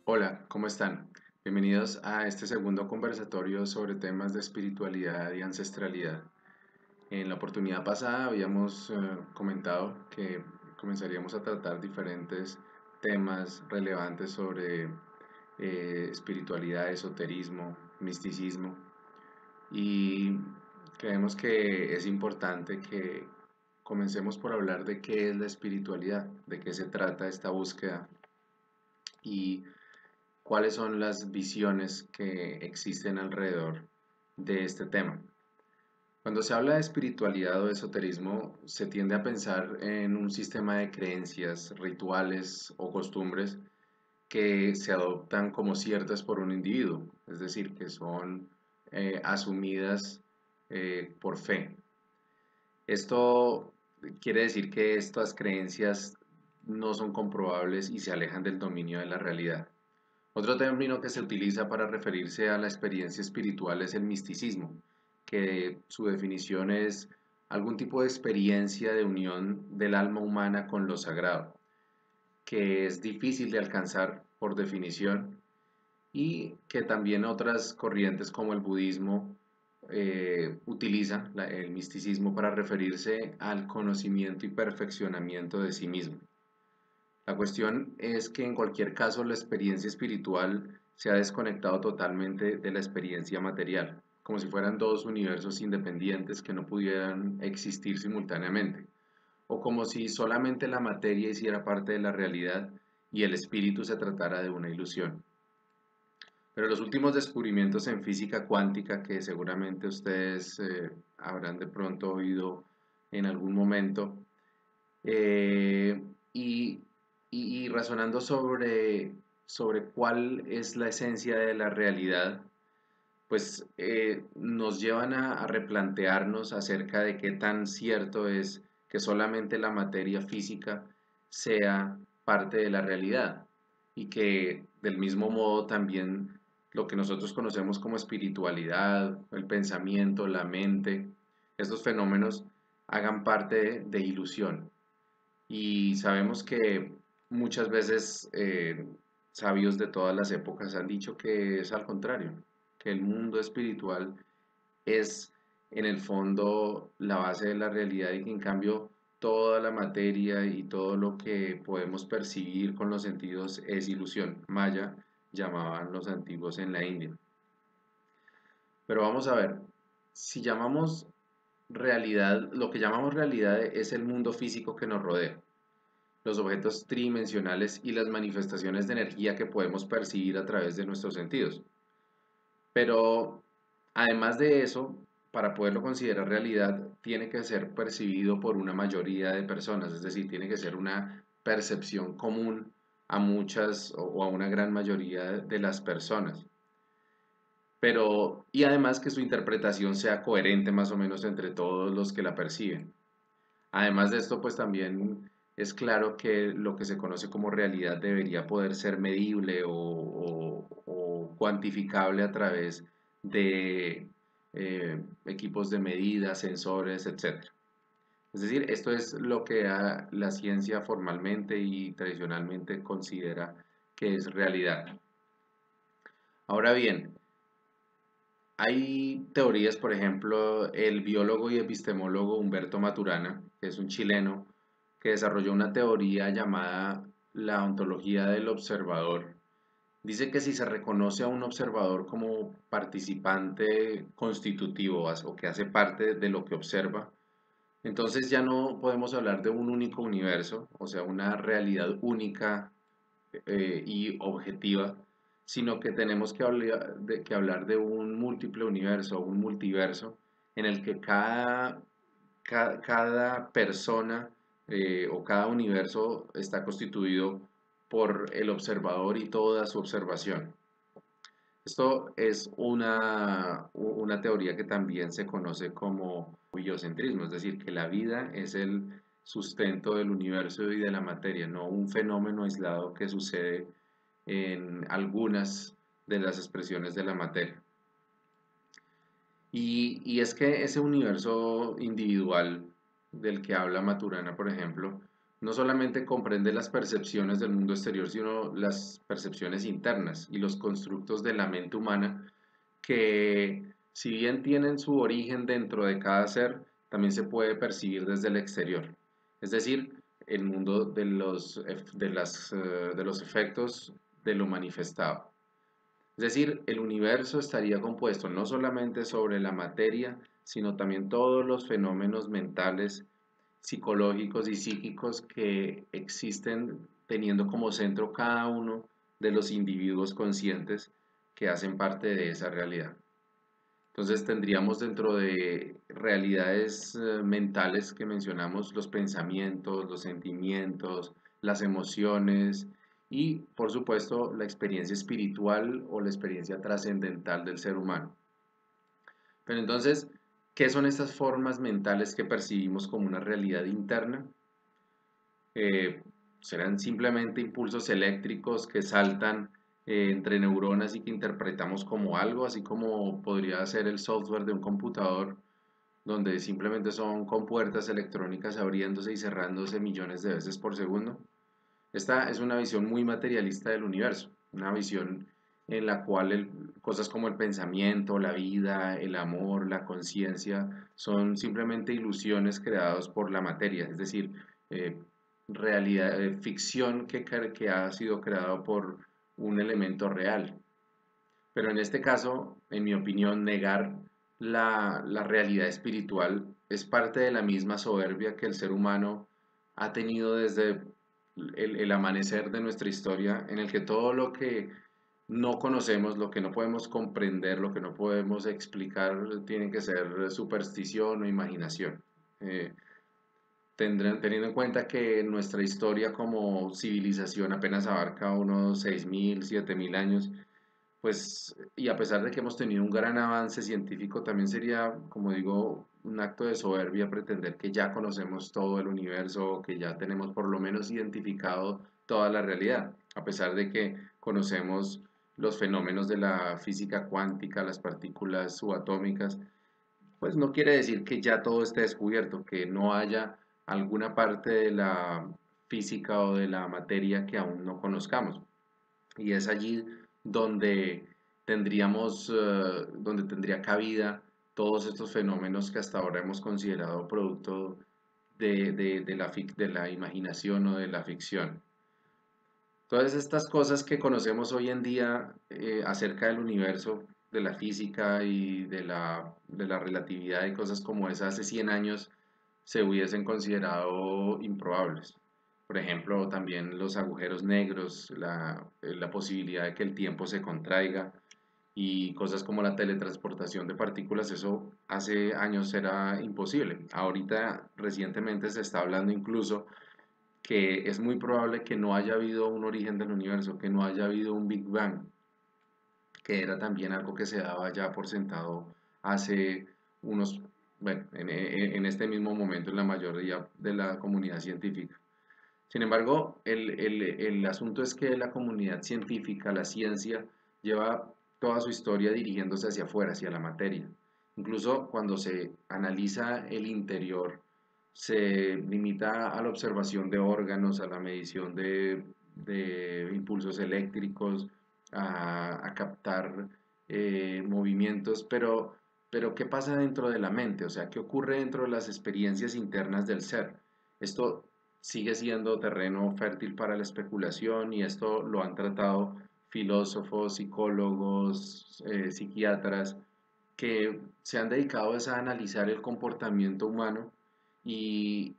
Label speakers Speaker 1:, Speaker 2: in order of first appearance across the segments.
Speaker 1: Hola, ¿cómo están? Bienvenidos a este segundo conversatorio sobre temas de espiritualidad y ancestralidad. En la oportunidad pasada habíamos comentado que comenzaríamos a tratar diferentes temas relevantes sobre espiritualidad, esoterismo, misticismo y creemos que es importante que comencemos por hablar de qué es la espiritualidad, de qué se trata esta búsqueda y cuáles son las visiones que existen alrededor de este tema. Cuando se habla de espiritualidad o esoterismo, se tiende a pensar en un sistema de creencias, rituales o costumbres que se adoptan como ciertas por un individuo, es decir, que son asumidas por fe. Esto quiere decir que estas creencias no son comprobables y se alejan del dominio de la realidad. Otro término que se utiliza para referirse a la experiencia espiritual es el misticismo, que su definición es algún tipo de experiencia de unión del alma humana con lo sagrado, que es difícil de alcanzar por definición y que también otras corrientes como el budismo utilizan el misticismo para referirse al conocimiento y perfeccionamiento de sí mismo. La cuestión es que en cualquier caso la experiencia espiritual se ha desconectado totalmente de la experiencia material, como si fueran dos universos independientes que no pudieran existir simultáneamente, o como si solamente la materia hiciera parte de la realidad y el espíritu se tratara de una ilusión. Pero los últimos descubrimientos en física cuántica, que seguramente ustedes habrán de pronto oído en algún momento, eh, y, y razonando sobre cuál es la esencia de la realidad, pues nos llevan a replantearnos acerca de qué tan cierto es que solamente la materia física sea parte de la realidad y que del mismo modo también lo que nosotros conocemos como espiritualidad, el pensamiento, la mente, estos fenómenos hagan parte de ilusión. Y sabemos que muchas veces sabios de todas las épocas han dicho que es al contrario, que el mundo espiritual es en el fondo la base de la realidad y que en cambio toda la materia y todo lo que podemos percibir con los sentidos es ilusión. Maya llamaban los antiguos en la India. Pero vamos a ver, si llamamos realidad, lo que llamamos realidad es el mundo físico que nos rodea, los objetos tridimensionales y las manifestaciones de energía que podemos percibir a través de nuestros sentidos. Pero además de eso, para poderlo considerar realidad, tiene que ser percibido por una mayoría de personas, es decir, tiene que ser una percepción común a muchas o a una gran mayoría de las personas. Pero, y además que su interpretación sea coherente más o menos entre todos los que la perciben. Además de esto, pues también es claro que lo que se conoce como realidad debería poder ser medible o cuantificable a través de equipos de medida, sensores, etc. Es decir, esto es lo que la ciencia formalmente y tradicionalmente considera que es realidad. Ahora bien, hay teorías, por ejemplo, el biólogo y epistemólogo Humberto Maturana, que es un chileno, que desarrolló una teoría llamada la ontología del observador. Dice que si se reconoce a un observador como participante constitutivo o que hace parte de lo que observa, entonces ya no podemos hablar de un único universo, o sea, una realidad única y objetiva, sino que tenemos que hablar de un múltiple universo, un multiverso, en el que cada persona o cada universo está constituido por el observador y toda su observación. Esto es una teoría que también se conoce como biocentrismo, es decir, que la vida es sustento del universo y de la materia, no un fenómeno aislado que sucede en algunas de las expresiones de la materia. Y es que ese universo individual del que habla Maturana, por ejemplo, no solamente comprende las percepciones del mundo exterior, sino las percepciones internas y los constructos de la mente humana que, si bien tienen su origen dentro de cada ser, también se puede percibir desde el exterior. Es decir, el mundo de los efectos de lo manifestado. Es decir, el universo estaría compuesto no solamente sobre la materia, sino también todos los fenómenos mentales, psicológicos y psíquicos que existen teniendo como centro cada uno de los individuos conscientes que hacen parte de esa realidad. Entonces tendríamos dentro de realidades mentales que mencionamos los pensamientos, los sentimientos, las emociones y por supuesto la experiencia espiritual o la experiencia trascendental del ser humano. Pero entonces, ¿qué son estas formas mentales que percibimos como una realidad interna? eh, Serán simplemente impulsos eléctricos que saltan entre neuronas y que interpretamos como algo, así como podría ser el software de un computador, donde simplemente son compuertas electrónicas abriéndose y cerrándose millones de veces por segundo. Esta es una visión muy materialista del universo, una visión en la cual cosas como el pensamiento, la vida, el amor, la conciencia son simplemente ilusiones creadas por la materia, es decir, eh, realidad, ficción que ha sido creado por un elemento real. Pero en este caso, en mi opinión, negar la realidad espiritual es parte de la misma soberbia que el ser humano ha tenido desde el amanecer de nuestra historia, en el que todo lo que no conocemos, lo que no podemos comprender, lo que no podemos explicar, tiene que ser superstición o imaginación. Eh, Teniendo en cuenta que nuestra historia como civilización apenas abarca unos 6.000, 7.000 años, pues, y a pesar de que hemos tenido un gran avance científico, también sería, como digo, un acto de soberbia pretender que ya conocemos todo el universo, que ya tenemos por lo menos identificado toda la realidad, a pesar de que conocemos los fenómenos de la física cuántica, las partículas subatómicas, pues no quiere decir que ya todo esté descubierto, que no haya alguna parte de la física o de la materia que aún no conozcamos. Y es allí donde donde tendría cabida todos estos fenómenos que hasta ahora hemos considerado producto de la imaginación o de la ficción. Todas estas cosas que conocemos hoy en día acerca del universo, de la física y de la relatividad y cosas como esas hace 100 años se hubiesen considerado improbables. Por ejemplo, también los agujeros negros, la posibilidad de que el tiempo se contraiga y cosas como la teletransportación de partículas, eso hace años era imposible. Ahorita recientemente se está hablando incluso que es muy probable que no haya habido un origen del universo, que no haya habido un Big Bang, que era también algo que se daba ya por sentado hace unos, bueno, en este mismo momento en la mayoría de la comunidad científica. Sin embargo, el asunto es que la comunidad científica, la ciencia, lleva toda su historia dirigiéndose hacia afuera, hacia la materia. Incluso cuando se analiza el interior, se limita a la observación de órganos, a la medición de impulsos eléctricos, a captar movimientos, pero ¿qué pasa dentro de la mente? O sea, ¿qué ocurre dentro de las experiencias internas del ser? Esto sigue siendo terreno fértil para la especulación y esto lo han tratado filósofos, psicólogos, psiquiatras que se han dedicado a analizar el comportamiento humano y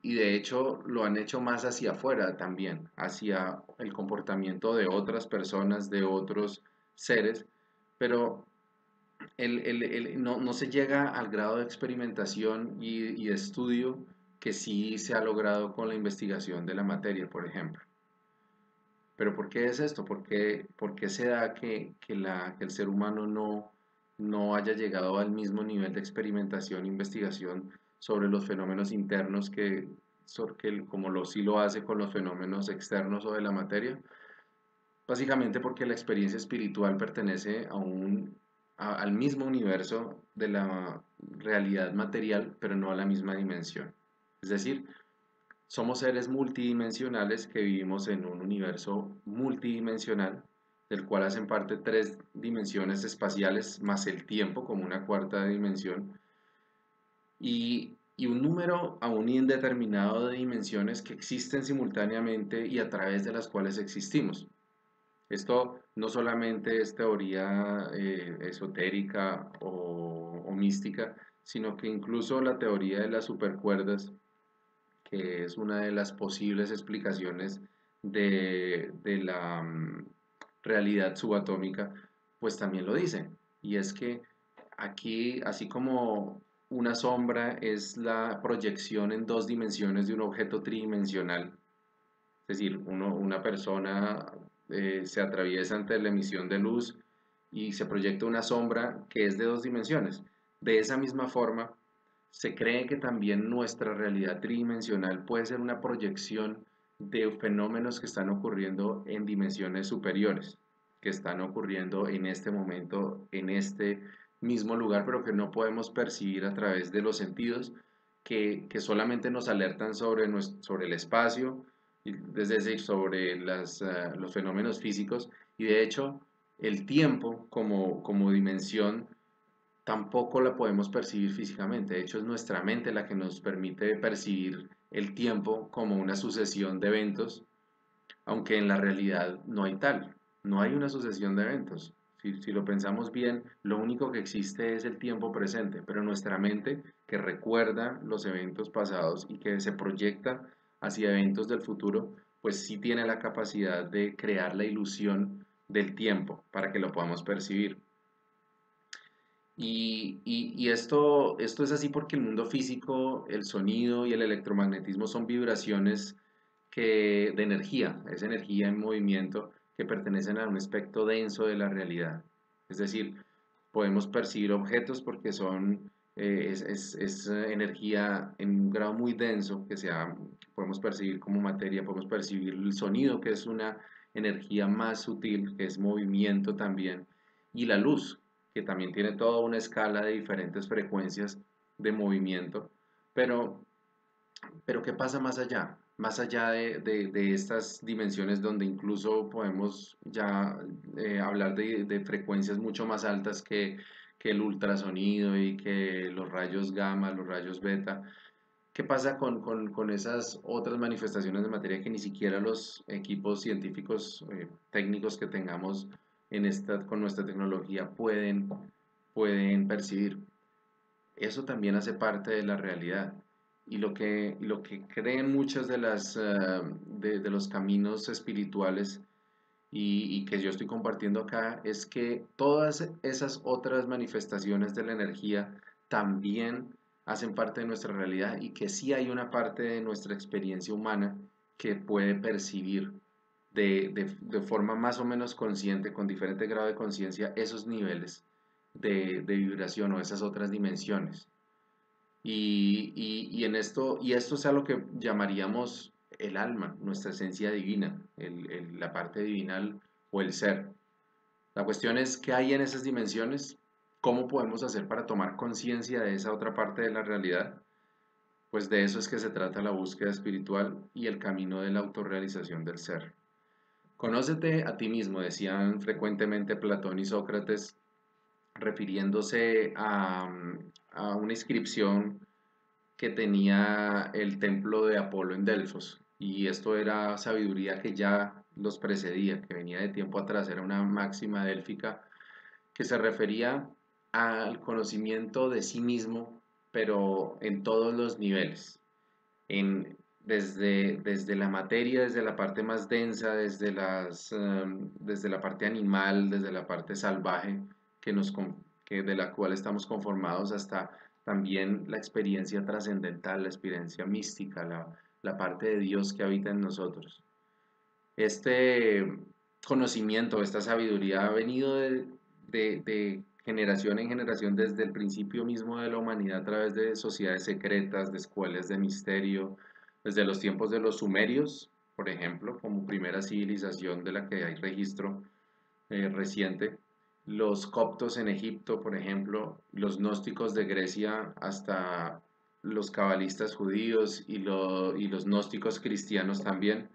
Speaker 1: de hecho lo han hecho más hacia afuera también, hacia el comportamiento de otras personas, de otros seres, pero no se llega al grado de experimentación y de estudio que sí se ha logrado con la investigación de la materia, por ejemplo. Pero ¿por qué es esto? Por qué se da que el ser humano no haya llegado al mismo nivel de experimentación e investigación sobre los fenómenos internos que como sí lo hace con los fenómenos externos o de la materia, básicamente porque la experiencia espiritual pertenece al mismo universo de la realidad material, pero no a la misma dimensión. Es decir, somos seres multidimensionales que vivimos en un universo multidimensional, del cual hacen parte tres dimensiones espaciales más el tiempo como una cuarta dimensión y un número aún indeterminado de dimensiones que existen simultáneamente y a través de las cuales existimos. Esto no solamente es teoría esotérica o mística, sino que incluso la teoría de las supercuerdas, que es una de las posibles explicaciones de la realidad subatómica, pues también lo dice. Y es que aquí, así como una sombra es la proyección en dos dimensiones de un objeto tridimensional, es decir, una persona se atraviesa ante la emisión de luz y se proyecta una sombra que es de dos dimensiones. De esa misma forma, se cree que también nuestra realidad tridimensional puede ser una proyección de fenómenos que están ocurriendo en dimensiones superiores, que están ocurriendo en este momento, en este mismo lugar, pero que no podemos percibir a través de los sentidos, que solamente nos alertan sobre el espacio, es decir, sobre los fenómenos físicos, y de hecho el tiempo como dimensión tampoco la podemos percibir físicamente. De hecho, es nuestra mente la que nos permite percibir el tiempo como una sucesión de eventos, aunque en la realidad no hay tal, no hay una sucesión de eventos. Si lo pensamos bien, lo único que existe es el tiempo presente, pero nuestra mente, que recuerda los eventos pasados y que se proyecta hacia eventos del futuro, pues sí tiene la capacidad de crear la ilusión del tiempo para que lo podamos percibir. Y esto es así porque el mundo físico, el sonido y el electromagnetismo son vibraciones de energía, es energía en movimiento que pertenecen a un aspecto denso de la realidad. Es decir, podemos percibir objetos porque es energía en un grado muy denso que podemos percibir como materia, podemos percibir el sonido que es una energía más sutil, que es movimiento también, y la luz, que también tiene toda una escala de diferentes frecuencias de movimiento, pero ¿qué pasa más allá? Más allá de estas dimensiones donde incluso podemos ya hablar de frecuencias mucho más altas que el ultrasonido y que los rayos gamma, los rayos beta. ¿Qué pasa con esas otras manifestaciones de materia que ni siquiera los equipos científicos técnicos que tengamos con nuestra tecnología pueden percibir? Eso también hace parte de la realidad. Y lo que creen muchos de los caminos espirituales y que yo estoy compartiendo acá es que todas esas otras manifestaciones de la energía también hacen parte de nuestra realidad y que sí hay una parte de nuestra experiencia humana que puede percibir de forma más o menos consciente, con diferente grado de conciencia, esos niveles de vibración o esas otras dimensiones. Y esto es a lo que llamaríamos el alma, nuestra esencia divina, la parte divinal o el ser. La cuestión es qué hay en esas dimensiones, cómo podemos hacer para tomar conciencia de esa otra parte de la realidad. Pues de eso es que se trata la búsqueda espiritual y el camino de la autorrealización del ser. Conócete a ti mismo, decían frecuentemente Platón y Sócrates, refiriéndose a una inscripción que tenía el templo de Apolo en Delfos. Y esto era sabiduría que ya los precedía, que venía de tiempo atrás, era una máxima délfica que se refería al conocimiento de sí mismo, pero en todos los niveles, desde la materia, desde la parte más densa, desde la parte animal, desde la parte salvaje de la cual estamos conformados, hasta también la experiencia trascendental, la experiencia mística, la parte de Dios que habita en nosotros. Este conocimiento, esta sabiduría ha venido de generación en generación desde el principio mismo de la humanidad a través de sociedades secretas, de escuelas de misterio, desde los tiempos de los sumerios, por ejemplo, como primera civilización de la que hay registro reciente, los coptos en Egipto, por ejemplo, los gnósticos de Grecia, hasta los cabalistas judíos y los gnósticos cristianos también,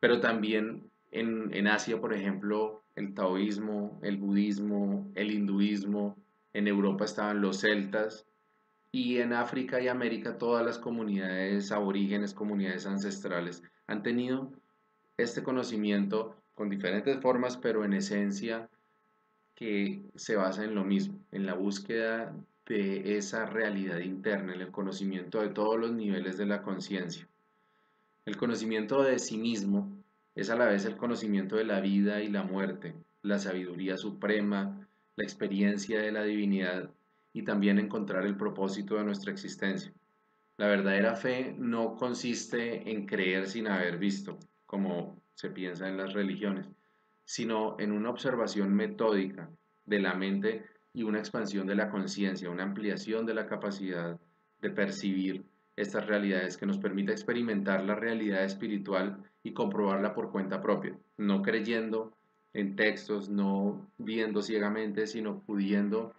Speaker 1: pero también en Asia, por ejemplo, el taoísmo, el budismo, el hinduismo, en Europa estaban los celtas, y en África y América todas las comunidades aborígenes, comunidades ancestrales, han tenido este conocimiento con diferentes formas, pero en esencia que se basa en lo mismo, en la búsqueda de esa realidad interna, en el conocimiento de todos los niveles de la conciencia. El conocimiento de sí mismo es a la vez el conocimiento de la vida y la muerte, la sabiduría suprema, la experiencia de la divinidad y también encontrar el propósito de nuestra existencia. La verdadera fe no consiste en creer sin haber visto, como se piensa en las religiones, sino en una observación metódica de la mente y una expansión de la conciencia, una ampliación de la capacidad de percibir estas realidades que nos permite experimentar la realidad espiritual y comprobarla por cuenta propia, no creyendo en textos, no viendo ciegamente, sino pudiendo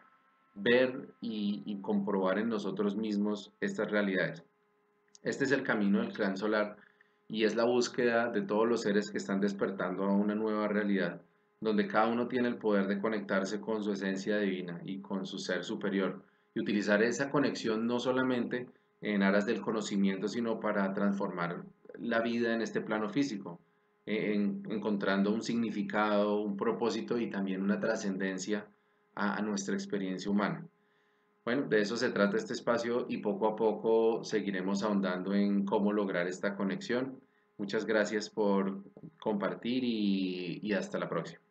Speaker 1: ver y comprobar en nosotros mismos estas realidades. Este es el camino del clan solar y es la búsqueda de todos los seres que están despertando a una nueva realidad, donde cada uno tiene el poder de conectarse con su esencia divina y con su ser superior, y utilizar esa conexión no solamente en aras del conocimiento, sino para transformar la vida en este plano físico, encontrando un significado, un propósito y también una trascendencia a nuestra experiencia humana. Bueno, de eso se trata este espacio y poco a poco seguiremos ahondando en cómo lograr esta conexión. Muchas gracias por compartir y hasta la próxima.